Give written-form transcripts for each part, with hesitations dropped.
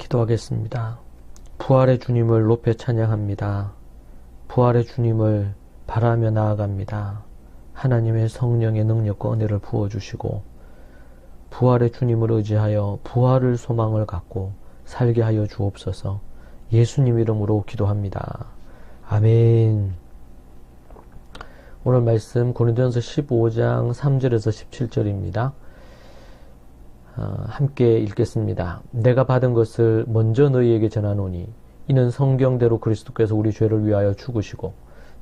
기도하겠습니다. 부활의 주님을 높여 찬양합니다. 부활의 주님을 바라며 나아갑니다. 하나님의 성령의 능력과 은혜를 부어주시고 부활의 주님을 의지하여 부활을 소망을 갖고 살게 하여 주옵소서. 예수님 이름으로 기도합니다. 아멘. 오늘 말씀 고린도전서 15장 3절에서 17절입니다. 함께 읽겠습니다. 내가 받은 것을 먼저 너희에게 전하노니 이는 성경대로 그리스도께서 우리 죄를 위하여 죽으시고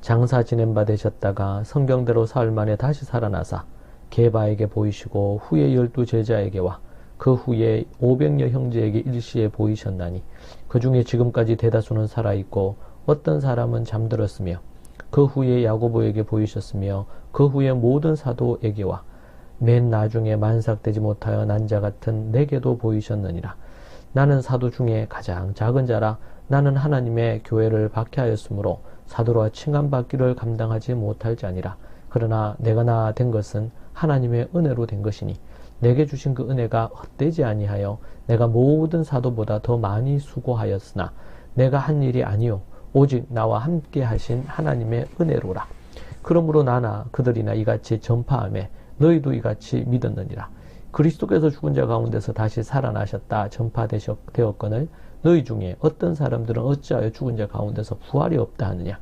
장사 지낸 바 되셨다가 성경대로 사흘 만에 다시 살아나사 게바에게 보이시고 후에 12 제자에게와 그 후에 500여 형제에게 일시에 보이셨나니 그 중에 지금까지 대다수는 살아있고 어떤 사람은 잠들었으며 그 후에 야고보에게 보이셨으며 그 후에 모든 사도에게와 맨 나중에 만삭되지 못하여 난 자 같은 내게도 보이셨느니라. 나는 사도 중에 가장 작은 자라. 나는 하나님의 교회를 박해하였으므로 사도라 칭함받기를 감당하지 못할 자니라. 그러나 내가 나 된 것은 하나님의 은혜로 된 것이니 내게 주신 그 은혜가 헛되지 아니하여 내가 모든 사도보다 더 많이 수고하였으나 내가 한 일이 아니요 오직 나와 함께 하신 하나님의 은혜로라. 그러므로 나나 그들이나 이같이 전파하며 너희도 이같이 믿었느니라. 그리스도께서 죽은 자 가운데서 다시 살아나셨다 전파되었거늘 너희 중에 어떤 사람들은 어찌하여 죽은 자 가운데서 부활이 없다 하느냐.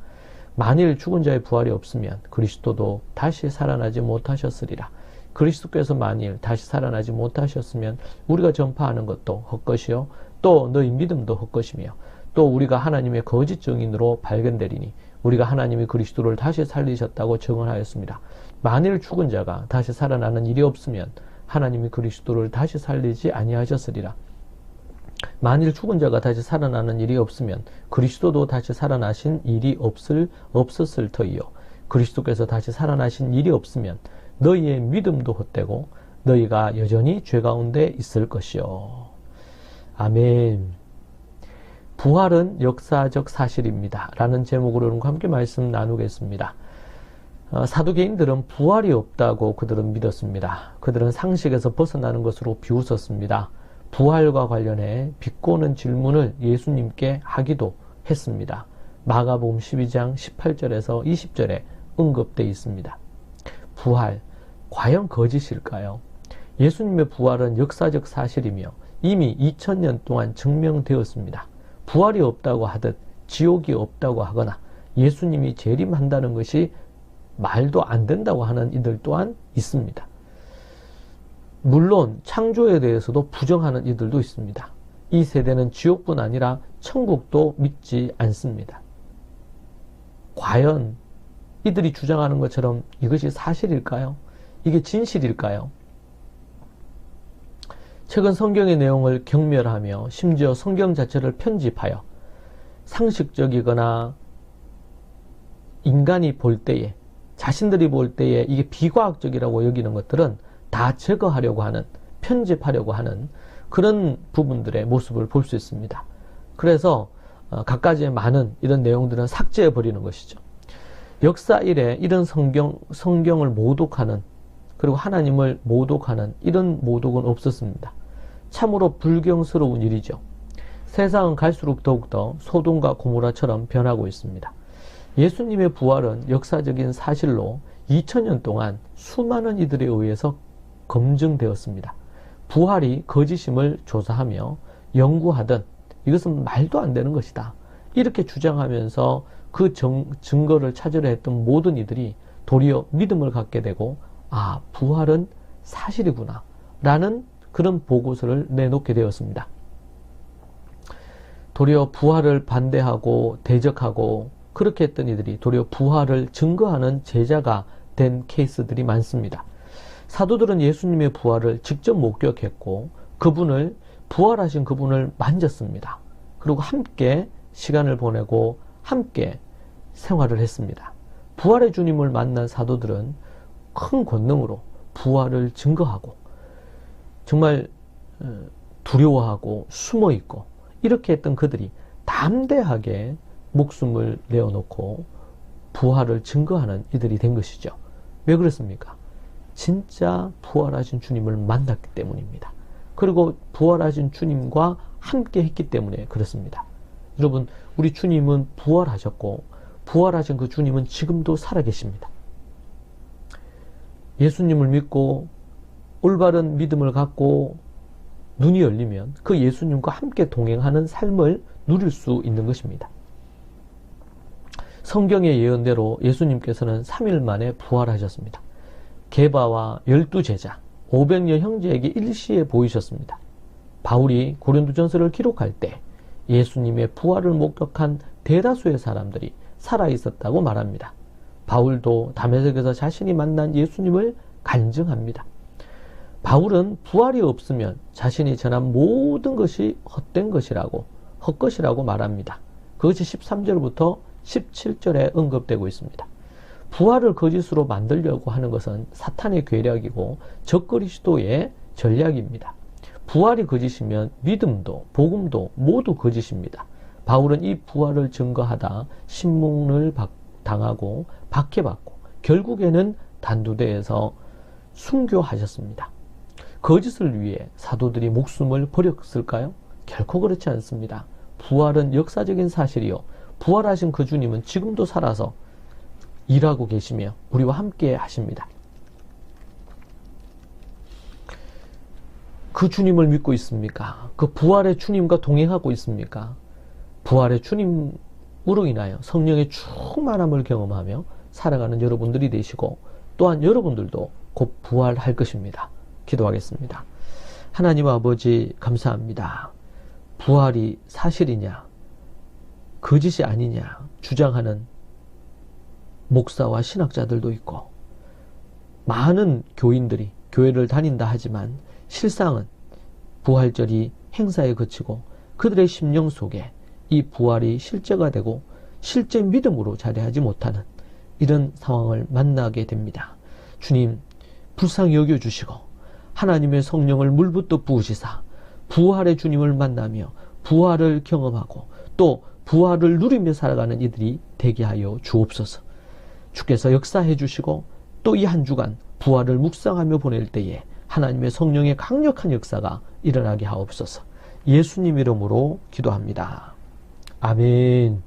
만일 죽은 자의 부활이 없으면 그리스도도 다시 살아나지 못하셨으리라. 그리스도께서 만일 다시 살아나지 못하셨으면 우리가 전파하는 것도 헛것이요 또 너희 믿음도 헛것이며 또 우리가 하나님의 거짓 증인으로 발견되리니 우리가 하나님이 그리스도를 다시 살리셨다고 증언하였습니다. 만일 죽은 자가 다시 살아나는 일이 없으면 하나님이 그리스도를 다시 살리지 아니하셨으리라. 만일 죽은 자가 다시 살아나는 일이 없으면 그리스도도 다시 살아나신 일이 없었을 터이요. 그리스도께서 다시 살아나신 일이 없으면 너희의 믿음도 헛되고 너희가 여전히 죄 가운데 있을 것이요. 아멘. 부활은 역사적 사실입니다. 라는 제목으로 함께 말씀 나누겠습니다. 사두개인들은 부활이 없다고 그들은 믿었습니다. 그들은 상식에서 벗어나는 것으로 비웃었습니다. 부활과 관련해 비꼬는 질문을 예수님께 하기도 했습니다. 마가복음 12장 18절에서 20절에 언급되어 있습니다. 부활, 과연 거짓일까요? 예수님의 부활은 역사적 사실이며 이미 2000년 동안 증명되었습니다. 부활이 없다고 하듯 지옥이 없다고 하거나 예수님이 재림한다는 것이 말도 안 된다고 하는 이들 또한 있습니다. 물론 창조에 대해서도 부정하는 이들도 있습니다. 이 세대는 지옥뿐 아니라 천국도 믿지 않습니다. 과연 이들이 주장하는 것처럼 이것이 사실일까요? 이게 진실일까요? 최근 성경의 내용을 경멸하며 심지어 성경 자체를 편집하여 상식적이거나 인간이 볼 때에 자신들이 볼 때에 이게 비과학적이라고 여기는 것들은 다 제거하려고 하는, 편집하려고 하는 그런 부분들의 모습을 볼 수 있습니다. 그래서 갖가지의 많은 이런 내용들은 삭제해버리는 것이죠. 역사 이래 이런 성경을 모독하는, 그리고 하나님을 모독하는 이런 모독은 없었습니다. 참으로 불경스러운 일이죠. 세상은 갈수록 더욱더 소돔과 고모라처럼 변하고 있습니다. 예수님의 부활은 역사적인 사실로 2000년 동안 수많은 이들에 의해서 검증되었습니다. 부활이 거짓임을 조사하며 연구하던 이것은 말도 안 되는 것이다. 이렇게 주장하면서 그 증거를 찾으려 했던 모든 이들이 도리어 믿음을 갖게 되고 아, 부활은 사실이구나 라는 그런 보고서를 내놓게 되었습니다. 도리어 부활을 반대하고 대적하고 그렇게 했던 이들이 도리어 부활을 증거하는 제자가 된 케이스들이 많습니다. 사도들은 예수님의 부활을 직접 목격했고 그분을, 부활하신 그분을 만졌습니다. 그리고 함께 시간을 보내고 함께 생활을 했습니다. 부활의 주님을 만난 사도들은 큰 권능으로 부활을 증거하고 정말 두려워하고 숨어있고 이렇게 했던 그들이 담대하게 목숨을 내어놓고 부활을 증거하는 이들이 된 것이죠. 왜 그렇습니까? 진짜 부활하신 주님을 만났기 때문입니다. 그리고 부활하신 주님과 함께 했기 때문에 그렇습니다. 여러분, 우리 주님은 부활하셨고 부활하신 그 주님은 지금도 살아계십니다. 예수님을 믿고 올바른 믿음을 갖고 눈이 열리면 그 예수님과 함께 동행하는 삶을 누릴 수 있는 것입니다. 성경의 예언대로 예수님께서는 3일 만에 부활하셨습니다. 게바와 12제자, 500여 형제에게 일시에 보이셨습니다. 바울이 고린도전서를 기록할 때 예수님의 부활을 목격한 대다수의 사람들이 살아있었다고 말합니다. 바울도 다메섹에서 자신이 만난 예수님을 간증합니다. 바울은 부활이 없으면 자신이 전한 모든 것이 헛된 것이라고, 헛것이라고 말합니다. 그것이 13절부터 17절에 언급되고 있습니다. 부활을 거짓으로 만들려고 하는 것은 사탄의 괴력이고 적그리스도의 전략입니다. 부활이 거짓이면 믿음도 복음도 모두 거짓입니다. 바울은 이 부활을 증거하다 신문을 당하고 박해받고 결국에는 단두대에서 순교하셨습니다. 거짓을 위해 사도들이 목숨을 버렸을까요? 결코 그렇지 않습니다. 부활은 역사적인 사실이요. 부활하신 그 주님은 지금도 살아서 일하고 계시며 우리와 함께 하십니다. 그 주님을 믿고 있습니까? 그 부활의 주님과 동행하고 있습니까? 부활의 주님으로 인하여 성령의 충만함을 경험하며 살아가는 여러분들이 되시고 또한 여러분들도 곧 부활할 것입니다. 기도하겠습니다. 하나님 아버지 감사합니다. 부활이 사실이냐 거짓이 아니냐 주장하는 목사와 신학자들도 있고 많은 교인들이 교회를 다닌다 하지만 실상은 부활절이 행사에 그치고 그들의 심령 속에 이 부활이 실제가 되고 실제 믿음으로 자리하지 못하는 이런 상황을 만나게 됩니다. 주님 불쌍히 여겨주시고 하나님의 성령을 물붓듯 부으시사 부활의 주님을 만나며 부활을 경험하고 또 부활을 누리며 살아가는 이들이 되게 하여 주옵소서. 주께서 역사해 주시고 또 이 한 주간 부활을 묵상하며 보낼 때에 하나님의 성령의 강력한 역사가 일어나게 하옵소서. 예수님 이름으로 기도합니다. 아멘.